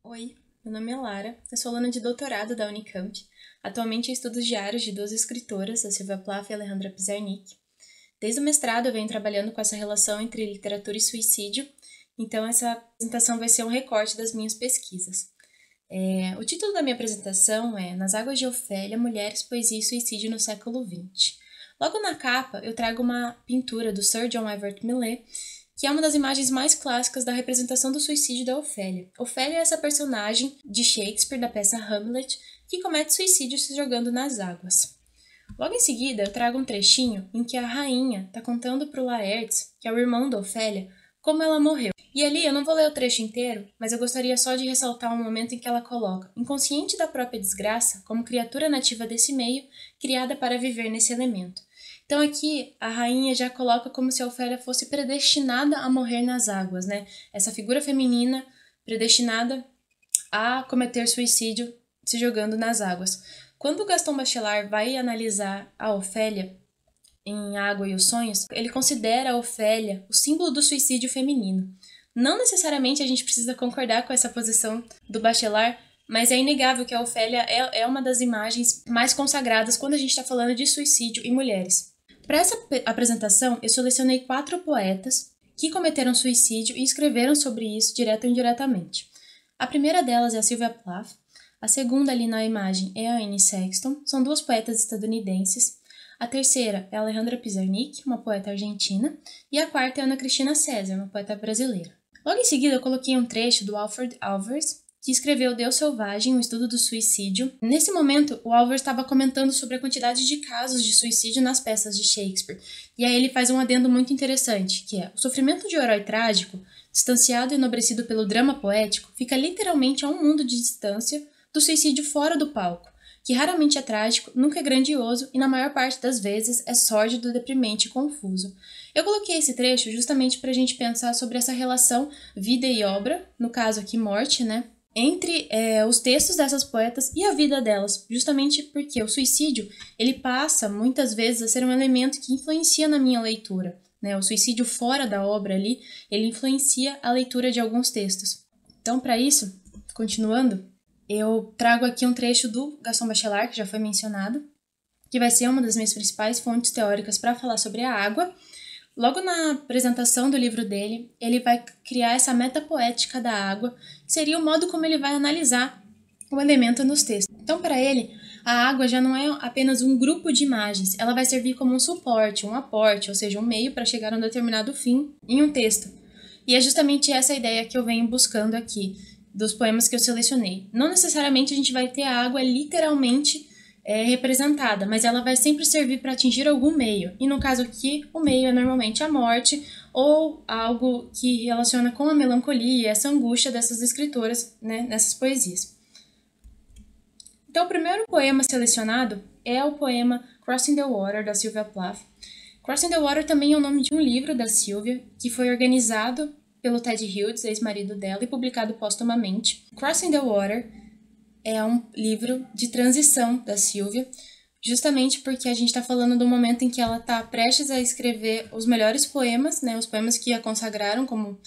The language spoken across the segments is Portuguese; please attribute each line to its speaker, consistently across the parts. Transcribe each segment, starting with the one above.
Speaker 1: Oi, meu nome é Lara, eu sou aluna de doutorado da Unicamp. Atualmente eu estudo os diários de duas escritoras, a Sylvia Plath e a Alejandra Pizarnik. Desde o mestrado eu venho trabalhando com essa relação entre literatura e suicídio, então essa apresentação vai ser um recorte das minhas pesquisas. O título da minha apresentação é Nas Águas de Ofélia, Mulheres, Poesia e Suicídio no século XX. Logo na capa eu trago uma pintura do Sir John Everett Millais, que é uma das imagens mais clássicas da representação do suicídio da Ofélia. Ofélia é essa personagem de Shakespeare da peça Hamlet que comete suicídio se jogando nas águas. Logo em seguida, eu trago um trechinho em que a rainha está contando para o Laertes, que é o irmão da Ofélia, como ela morreu. E ali eu não vou ler o trecho inteiro, mas eu gostaria só de ressaltar um momento em que ela coloca, inconsciente da própria desgraça, como criatura nativa desse meio, criada para viver nesse elemento. Então aqui a rainha já coloca como se a Ofélia fosse predestinada a morrer nas águas, né? Essa figura feminina predestinada a cometer suicídio se jogando nas águas. Quando o Gaston Bachelard vai analisar a Ofélia em Água e os Sonhos, ele considera a Ofélia o símbolo do suicídio feminino. Não necessariamente a gente precisa concordar com essa posição do Bachelard, mas é inegável que a Ofélia é uma das imagens mais consagradas quando a gente está falando de suicídio e mulheres. Para essa apresentação, eu selecionei 4 poetas que cometeram suicídio e escreveram sobre isso direto ou indiretamente. A primeira delas é a Sylvia Plath, a segunda ali na imagem é a Anne Sexton, são 2 poetas estadunidenses. A terceira é a Alejandra Pizarnik, uma poeta argentina, e a quarta é a Ana Cristina César, uma poeta brasileira. Logo em seguida, eu coloquei um trecho do Alfred Alvers, que escreveu Deus Selvagem, um estudo do suicídio. Nesse momento, o Alvers estava comentando sobre a quantidade de casos de suicídio nas peças de Shakespeare, e aí ele faz um adendo muito interessante, que é o sofrimento de um herói trágico, distanciado e enobrecido pelo drama poético, fica literalmente a um mundo de distância do suicídio fora do palco, que raramente é trágico, nunca é grandioso e na maior parte das vezes é sórdido, deprimente e confuso. Eu coloquei esse trecho justamente para a gente pensar sobre essa relação vida e obra, no caso aqui morte, né? Entre os textos dessas poetas e a vida delas, justamente porque o suicídio ele passa muitas vezes a ser um elemento que influencia na minha leitura, né? O suicídio fora da obra ali, ele influencia a leitura de alguns textos. Então, para isso, continuando, eu trago aqui um trecho do Gaston Bachelard, que já foi mencionado, que vai ser uma das minhas principais fontes teóricas para falar sobre a água. Logo na apresentação do livro dele, ele vai criar essa metapoética da água, que seria o modo como ele vai analisar o elemento nos textos. Então, para ele, a água já não é apenas um grupo de imagens, ela vai servir como um suporte, um aporte, ou seja, um meio para chegar a um determinado fim em um texto. E é justamente essa ideia que eu venho buscando aqui, dos poemas que eu selecionei. Não necessariamente a gente vai ter a água literalmente representada, mas ela vai sempre servir para atingir algum meio. E no caso aqui, o meio é normalmente a morte ou algo que relaciona com a melancolia e essa angústia dessas escritoras, né, nessas poesias. Então, o primeiro poema selecionado é o poema Crossing the Water, da Sylvia Plath. Crossing the Water também é o nome de um livro da Sylvia, que foi organizado pelo Ted Hughes, ex-marido dela, e publicado póstumamente. Crossing the Water é um livro de transição da Sylvia, justamente porque a gente está falando do momento em que ela está prestes a escrever os melhores poemas, né, os poemas que a consagraram como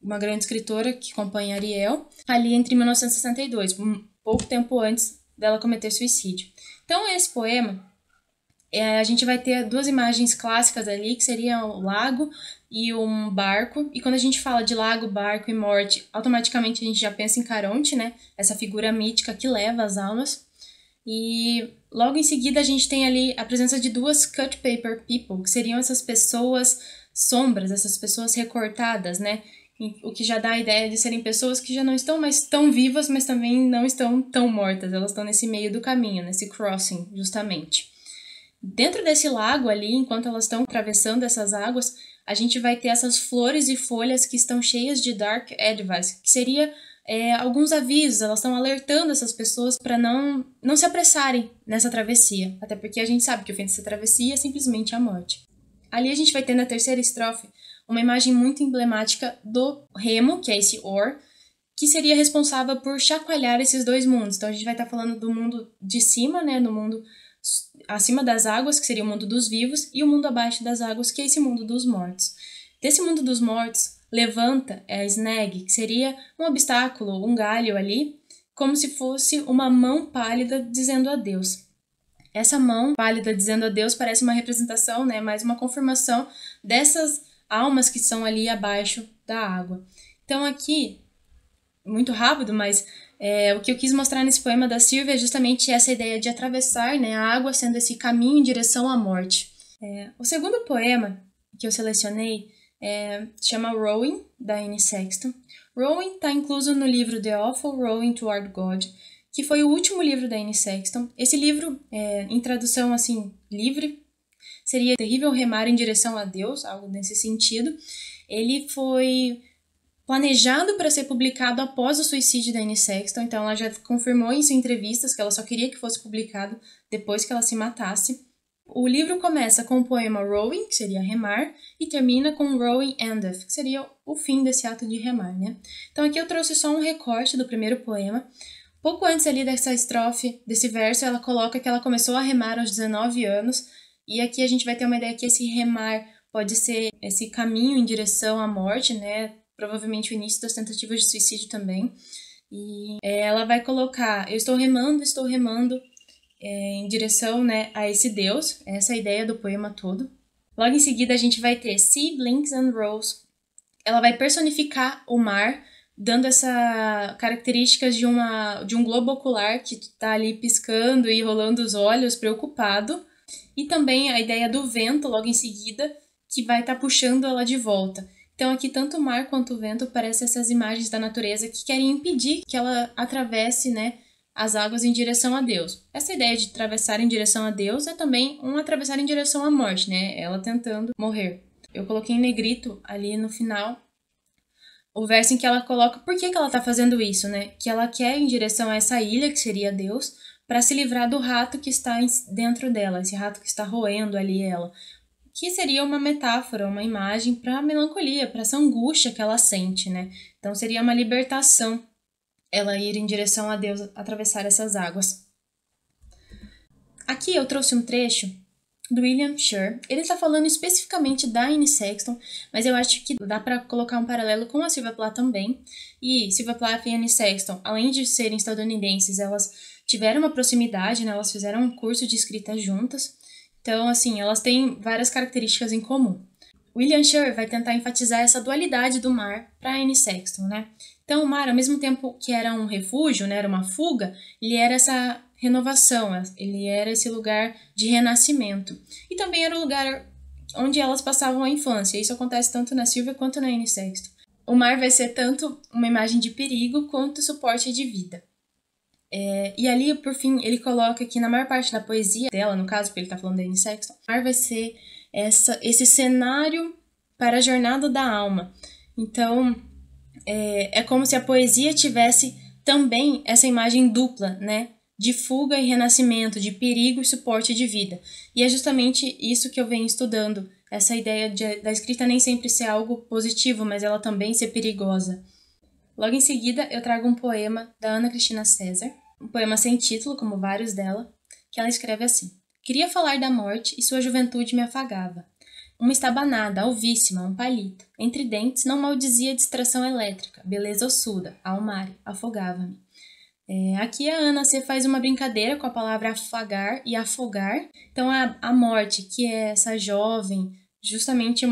Speaker 1: uma grande escritora que acompanha Ariel, ali entre 1962, pouco tempo antes dela cometer suicídio. Então, esse poema, a gente vai ter 2 imagens clássicas ali, que seriam o lago e um barco. E quando a gente fala de lago, barco e morte, automaticamente a gente já pensa em Caronte, né? Essa figura mítica que leva as almas. E logo em seguida a gente tem ali a presença de 2 cut paper people, que seriam essas pessoas sombras, essas pessoas recortadas, né? O que já dá a ideia de serem pessoas que já não estão mais tão vivas, mas também não estão tão mortas. Elas estão nesse meio do caminho, nesse crossing, justamente. Dentro desse lago ali, enquanto elas estão atravessando essas águas, a gente vai ter essas flores e folhas que estão cheias de dark advice, que seria alguns avisos, elas estão alertando essas pessoas para não se apressarem nessa travessia, até porque a gente sabe que o fim dessa travessia é simplesmente a morte. Ali a gente vai ter na terceira estrofe uma imagem muito emblemática do remo, que é esse oar, que seria responsável por chacoalhar esses 2 mundos. Então a gente vai estar falando do mundo de cima, né, no mundo acima das águas, que seria o mundo dos vivos, e o mundo abaixo das águas, que é esse mundo dos mortos. Desse mundo dos mortos, levanta a snag, que seria um obstáculo, um galho ali, como se fosse uma mão pálida dizendo adeus. Essa mão pálida dizendo adeus parece uma representação, né, mais uma confirmação dessas almas que estão ali abaixo da água. Então aqui, muito rápido, mas o que eu quis mostrar nesse poema da Silvia é justamente essa ideia de atravessar, né, a água sendo esse caminho em direção à morte. O segundo poema que eu selecionei se chama Rowing, da Anne Sexton. Rowing está incluso no livro The Awful Rowing Toward God, que foi o último livro da Anne Sexton. Esse livro, em tradução assim livre, seria Terrível Remar em Direção a Deus, algo nesse sentido. Ele foi planejado para ser publicado após o suicídio da Anne Sexton, então ela já confirmou isso em entrevistas, que ela só queria que fosse publicado depois que ela se matasse. O livro começa com o poema Rowing, que seria remar, e termina com Rowing Endeth, que seria o fim desse ato de remar, né? Então aqui eu trouxe só um recorte do primeiro poema. Pouco antes ali dessa estrofe, desse verso, ela coloca que ela começou a remar aos 19 anos, e aqui a gente vai ter uma ideia que esse remar pode ser esse caminho em direção à morte, né? Provavelmente o início das tentativas de suicídio também. E ela vai colocar, eu estou remando em direção, né, a esse Deus, essa é a ideia do poema todo. Logo em seguida a gente vai ter Sea, Blinks and Rolls. Ela vai personificar o mar, dando essa características de um globo ocular que está ali piscando e rolando os olhos, preocupado. E também a ideia do vento, logo em seguida, que vai estar puxando ela de volta. Então aqui tanto o mar quanto o vento parecem essas imagens da natureza que querem impedir que ela atravesse, né, as águas em direção a Deus. Essa ideia de atravessar em direção a Deus é também um atravessar em direção à morte, né? Ela tentando morrer. Eu coloquei em negrito ali no final o verso em que ela coloca por que ela está fazendo isso, né? Que ela quer ir em direção a essa ilha, que seria Deus, para se livrar do rato que está dentro dela, esse rato que está roendo ali ela. Que seria uma metáfora, uma imagem para a melancolia, para essa angústia que ela sente, né? Então seria uma libertação ela ir em direção a Deus, atravessar essas águas. Aqui eu trouxe um trecho do William Scher. Ele está falando especificamente da Anne Sexton, mas eu acho que dá para colocar um paralelo com a Sylvia Plath também. E Sylvia Plath e Anne Sexton, além de serem estadunidenses, elas tiveram uma proximidade, né? Elas fizeram um curso de escrita juntas. Então, assim, elas têm várias características em comum. William Scher vai tentar enfatizar essa dualidade do mar para Anne Sexton, né? Então, o mar, ao mesmo tempo que era um refúgio, né, era uma fuga, ele era essa renovação, ele era esse lugar de renascimento. E também era o lugar onde elas passavam a infância. Isso acontece tanto na Sylvia quanto na Anne Sexton. O mar vai ser tanto uma imagem de perigo quanto suporte de vida. E ali, por fim, ele coloca que na maior parte da poesia dela, no caso, porque ele está falando da Anne Sexton, o mar vai ser esse cenário para a jornada da alma. Então, é como se a poesia tivesse também essa imagem dupla, né? De fuga e renascimento, de perigo e suporte de vida. E é justamente isso que eu venho estudando, essa ideia da escrita nem sempre ser algo positivo, mas ela também ser perigosa. Logo em seguida, eu trago um poema da Ana Cristina César, um poema sem título, como vários dela, que ela escreve assim: Queria falar da morte e sua juventude me afagava. Uma estabanada, alvíssima, um palito. Entre dentes não maldizia distração elétrica, beleza ossuda, almário, afogava-me. Aqui a Ana C. faz uma brincadeira com a palavra afagar e afogar. Então a morte, que é essa jovem, justamente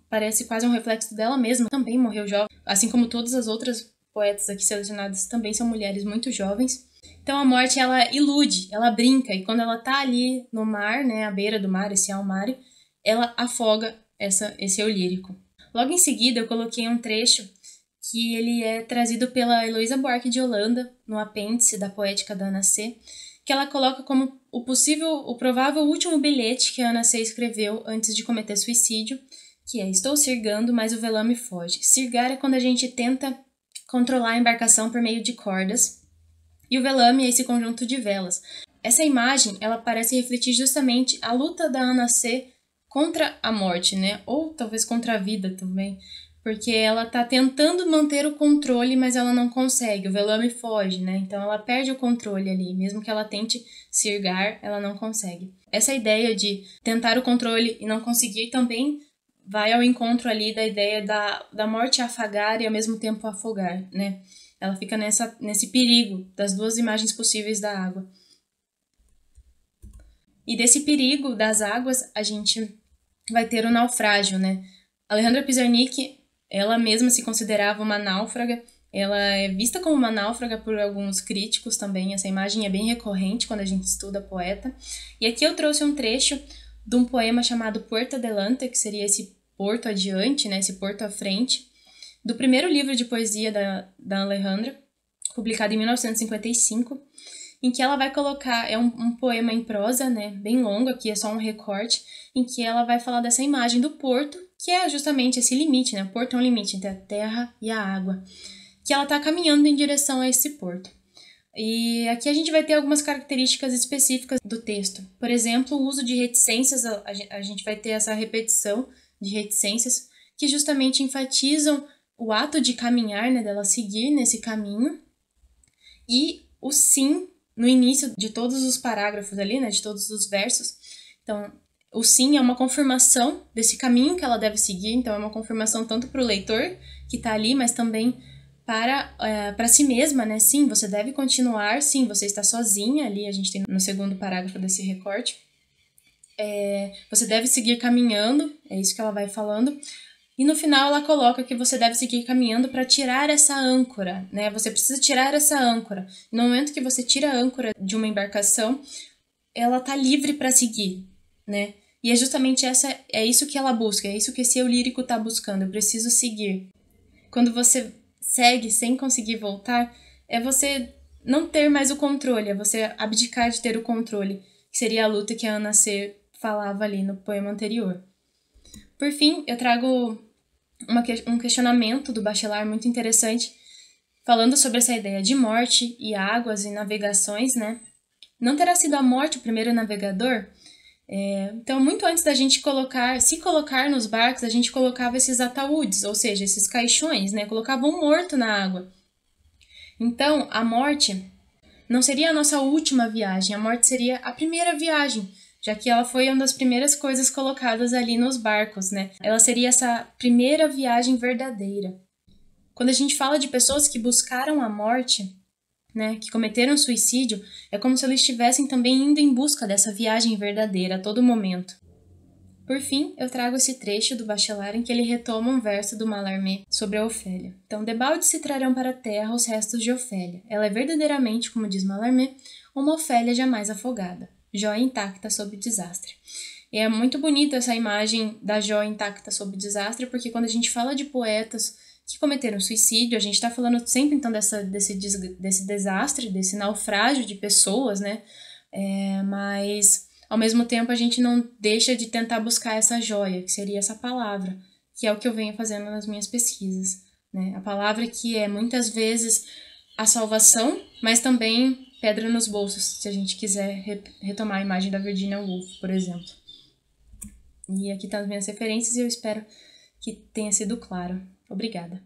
Speaker 1: parece quase um reflexo dela mesma, também morreu jovem, assim como todas as outras poetas aqui selecionadas também são mulheres muito jovens. Então a morte, ela ilude, ela brinca, e quando ela tá ali no mar, né, à beira do mar, esse almário, ela afoga esse eu lírico. Logo em seguida, eu coloquei um trecho que ele é trazido pela Heloísa Buarque de Holanda, no apêndice da Poética da Ana C., que ela coloca como o provável último bilhete que a Ana C. escreveu antes de cometer suicídio, que é: estou sirgando, mas o velame foge. Sirgar é quando a gente tenta controlar a embarcação por meio de cordas, e o velame é esse conjunto de velas. Essa imagem, ela parece refletir justamente a luta da Ana C. contra a morte, né? Ou talvez contra a vida também, porque ela tá tentando manter o controle, mas ela não consegue, o velame foge, né? Então ela perde o controle ali, mesmo que ela tente sirgar, ela não consegue. Essa ideia de tentar o controle e não conseguir também vai ao encontro ali da ideia da morte afagar e ao mesmo tempo afogar, né? Ela fica nesse perigo das duas imagens possíveis da água. E desse perigo das águas, a gente vai ter o naufrágio, né? Alejandra Pizarnik, ela mesma se considerava uma náufraga. Ela é vista como uma náufraga por alguns críticos também. Essa imagem é bem recorrente quando a gente estuda a poeta. E aqui eu trouxe um trecho de um poema chamado Puerto Adelante, que seria esse porto adiante, né? Esse porto à frente, do primeiro livro de poesia da Alejandra, publicado em 1955, em que ela vai colocar, é um poema em prosa, né, bem longo, aqui é só um recorte, em que ela vai falar dessa imagem do porto, que é justamente esse limite, né, o porto é um limite entre a terra e a água, que ela está caminhando em direção a esse porto. E aqui a gente vai ter algumas características específicas do texto. Por exemplo, o uso de reticências, a gente vai ter essa repetição de reticências, que justamente enfatizam o ato de caminhar, né, dela seguir nesse caminho, e o sim no início de todos os parágrafos ali, né, de todos os versos. Então, o sim é uma confirmação desse caminho que ela deve seguir, então é uma confirmação tanto para o leitor que está ali, mas também para si mesma, né? Sim, você deve continuar, sim, você está sozinha ali, a gente tem no segundo parágrafo desse recorte. Você deve seguir caminhando, é isso que ela vai falando. E no final ela coloca que você deve seguir caminhando para tirar essa âncora, né? Você precisa tirar essa âncora. No momento que você tira a âncora de uma embarcação, ela tá livre para seguir, né? E é justamente é isso que ela busca, é isso que esse eu lírico tá buscando. Eu preciso seguir. Quando você segue sem conseguir voltar, é você não ter mais o controle, é você abdicar de ter o controle, que seria a luta que a Ana C. falava ali no poema anterior. Por fim, eu trago um questionamento do Bachelard muito interessante, falando sobre essa ideia de morte e águas e navegações, né? Não terá sido a morte o primeiro navegador? Então, muito antes da gente se colocar nos barcos, a gente colocava esses ataúdes, ou seja, esses caixões, né? Colocava um morto na água. Então, a morte não seria a nossa última viagem, a morte seria a primeira viagem, já que ela foi uma das primeiras coisas colocadas ali nos barcos, né? Ela seria essa primeira viagem verdadeira. Quando a gente fala de pessoas que buscaram a morte, né, que cometeram suicídio, é como se eles estivessem também indo em busca dessa viagem verdadeira a todo momento. Por fim, eu trago esse trecho do Bachelard em que ele retoma um verso do Mallarmé sobre a Ofélia. Então, debalde se trarão para a terra os restos de Ofélia. Ela é verdadeiramente, como diz Mallarmé, uma Ofélia jamais afogada, joia intacta sob desastre. E é muito bonita essa imagem da joia intacta sob desastre, porque quando a gente fala de poetas que cometeram suicídio, a gente está falando sempre então desse desastre, desse naufrágio de pessoas, né? Mas ao mesmo tempo a gente não deixa de tentar buscar essa joia, que seria essa palavra, que é o que eu venho fazendo nas minhas pesquisas, né? A palavra que é muitas vezes a salvação, mas também pedra nos bolsos, se a gente quiser retomar a imagem da Virginia Woolf, por exemplo. E aqui estão as minhas referências e eu espero que tenha sido claro. Obrigada.